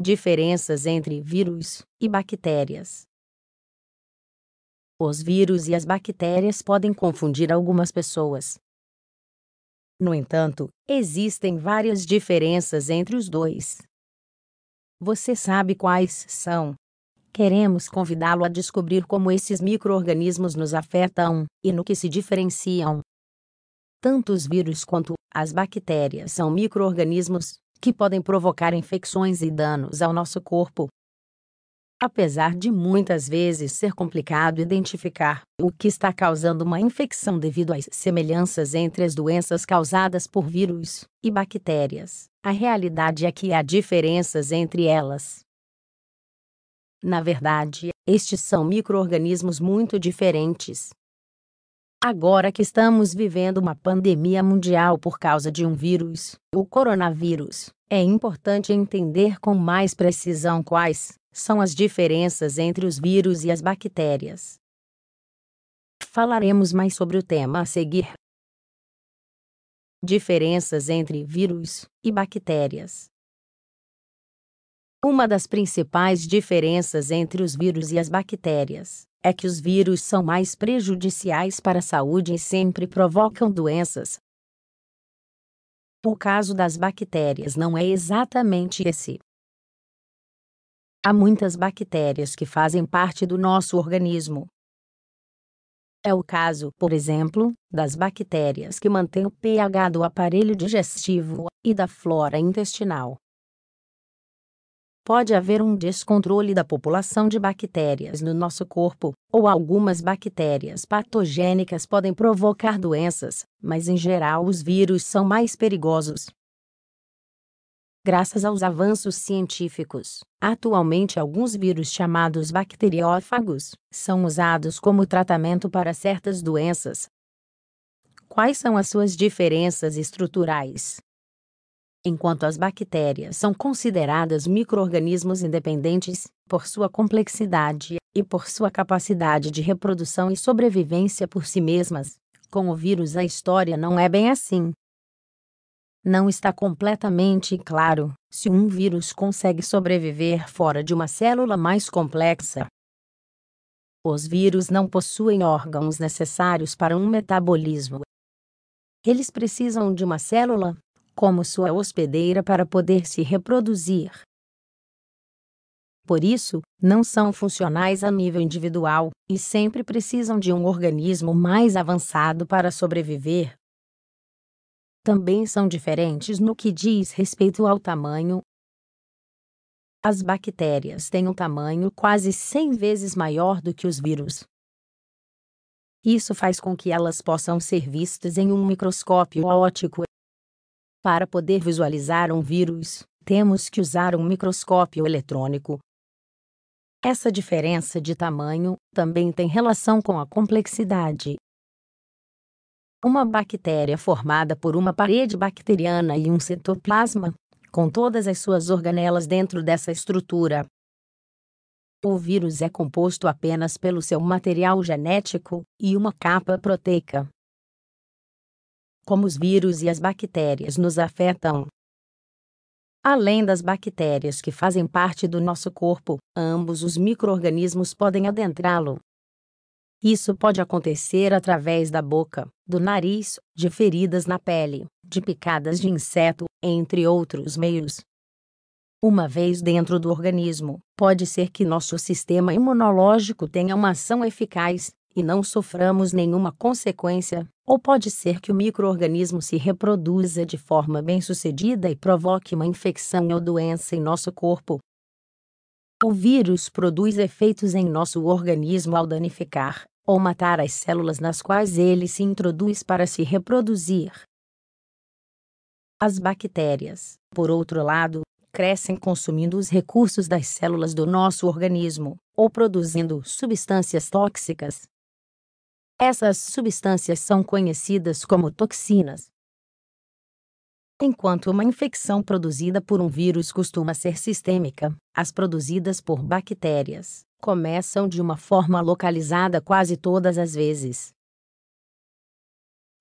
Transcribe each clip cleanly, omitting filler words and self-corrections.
Diferenças entre vírus e bactérias. Os vírus e as bactérias podem confundir algumas pessoas. No entanto, existem várias diferenças entre os dois. Você sabe quais são? Queremos convidá-lo a descobrir como esses micro-organismos nos afetam e no que se diferenciam. Tanto os vírus quanto as bactérias são micro-organismos que podem provocar infecções e danos ao nosso corpo. Apesar de muitas vezes ser complicado identificar o que está causando uma infecção devido às semelhanças entre as doenças causadas por vírus e bactérias, a realidade é que há diferenças entre elas. Na verdade, estes são micro-organismos muito diferentes. Agora que estamos vivendo uma pandemia mundial por causa de um vírus, o coronavírus, é importante entender com mais precisão quais são as diferenças entre os vírus e as bactérias. Falaremos mais sobre o tema a seguir. Diferenças entre vírus e bactérias. Uma das principais diferenças entre os vírus e as bactérias é que os vírus são mais prejudiciais para a saúde e sempre provocam doenças. O caso das bactérias não é exatamente esse. Há muitas bactérias que fazem parte do nosso organismo. É o caso, por exemplo, das bactérias que mantêm o pH do aparelho digestivo e da flora intestinal. Pode haver um descontrole da população de bactérias no nosso corpo, ou algumas bactérias patogênicas podem provocar doenças, mas em geral os vírus são mais perigosos. Graças aos avanços científicos, atualmente alguns vírus chamados bacteriófagos são usados como tratamento para certas doenças. Quais são as suas diferenças estruturais? Enquanto as bactérias são consideradas micro-organismos independentes, por sua complexidade e por sua capacidade de reprodução e sobrevivência por si mesmas, com o vírus a história não é bem assim. Não está completamente claro se um vírus consegue sobreviver fora de uma célula mais complexa. Os vírus não possuem órgãos necessários para um metabolismo. Eles precisam de uma célula como sua hospedeira para poder se reproduzir. Por isso, não são funcionais a nível individual e sempre precisam de um organismo mais avançado para sobreviver. Também são diferentes no que diz respeito ao tamanho. As bactérias têm um tamanho quase 100 vezes maior do que os vírus. Isso faz com que elas possam ser vistas em um microscópio óptico. Para poder visualizar um vírus, temos que usar um microscópio eletrônico. Essa diferença de tamanho também tem relação com a complexidade. Uma bactéria formada por uma parede bacteriana e um citoplasma, com todas as suas organelas dentro dessa estrutura. O vírus é composto apenas pelo seu material genético e uma capa proteica. Como os vírus e as bactérias nos afetam? Além das bactérias que fazem parte do nosso corpo, ambos os micro-organismos podem adentrá-lo. Isso pode acontecer através da boca, do nariz, de feridas na pele, de picadas de inseto, entre outros meios. Uma vez dentro do organismo, pode ser que nosso sistema imunológico tenha uma ação eficaz e não soframos nenhuma consequência, ou pode ser que o micro-organismo se reproduza de forma bem-sucedida e provoque uma infecção ou doença em nosso corpo. O vírus produz efeitos em nosso organismo ao danificar ou matar as células nas quais ele se introduz para se reproduzir. As bactérias, por outro lado, crescem consumindo os recursos das células do nosso organismo, ou produzindo substâncias tóxicas. Essas substâncias são conhecidas como toxinas. Enquanto uma infecção produzida por um vírus costuma ser sistêmica, as produzidas por bactérias começam de uma forma localizada quase todas as vezes.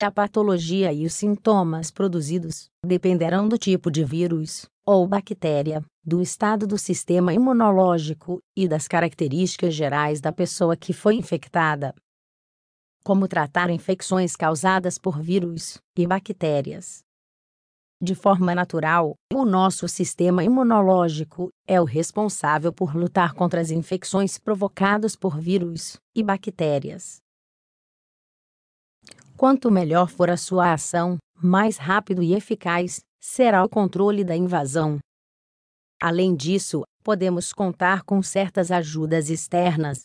A patologia e os sintomas produzidos dependerão do tipo de vírus ou bactéria do estado do sistema imunológico e das características gerais da pessoa que foi infectada. Como tratar infecções causadas por vírus e bactérias? De forma natural, o nosso sistema imunológico é o responsável por lutar contra as infecções provocadas por vírus e bactérias. Quanto melhor for a sua ação, mais rápido e eficaz será o controle da invasão. Além disso, podemos contar com certas ajudas externas.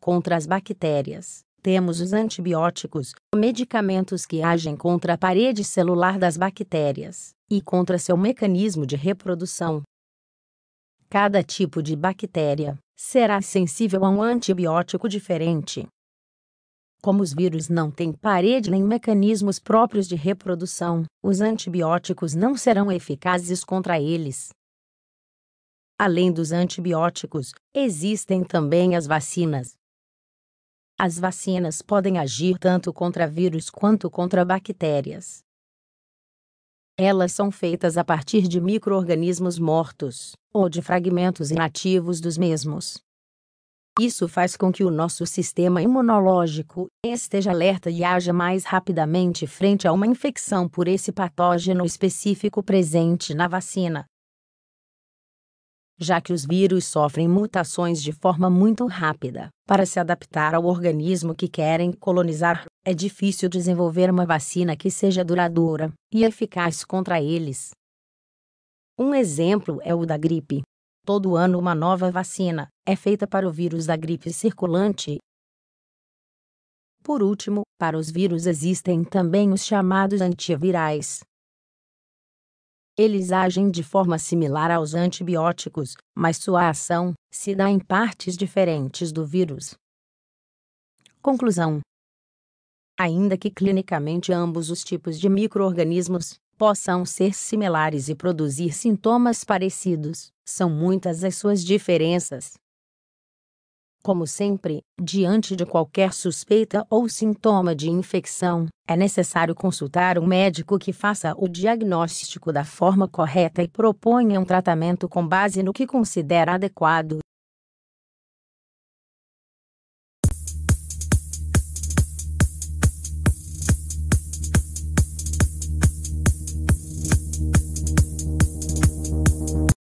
Contra as bactérias, temos os antibióticos, medicamentos que agem contra a parede celular das bactérias e contra seu mecanismo de reprodução. Cada tipo de bactéria será sensível a um antibiótico diferente. Como os vírus não têm parede nem mecanismos próprios de reprodução, os antibióticos não serão eficazes contra eles. Além dos antibióticos, existem também as vacinas. As vacinas podem agir tanto contra vírus quanto contra bactérias. Elas são feitas a partir de micro-organismos mortos, ou de fragmentos inativos dos mesmos. Isso faz com que o nosso sistema imunológico esteja alerta e haja mais rapidamente frente a uma infecção por esse patógeno específico presente na vacina. Já que os vírus sofrem mutações de forma muito rápida, para se adaptar ao organismo que querem colonizar, é difícil desenvolver uma vacina que seja duradoura e eficaz contra eles. Um exemplo é o da gripe. Todo ano uma nova vacina é feita para o vírus da gripe circulante. Por último, para os vírus existem também os chamados antivirais. Eles agem de forma similar aos antibióticos, mas sua ação se dá em partes diferentes do vírus. Conclusão: ainda que clinicamente ambos os tipos de micro-organismos possam ser similares e produzir sintomas parecidos, são muitas as suas diferenças. Como sempre, diante de qualquer suspeita ou sintoma de infecção, é necessário consultar um médico que faça o diagnóstico da forma correta e proponha um tratamento com base no que considera adequado.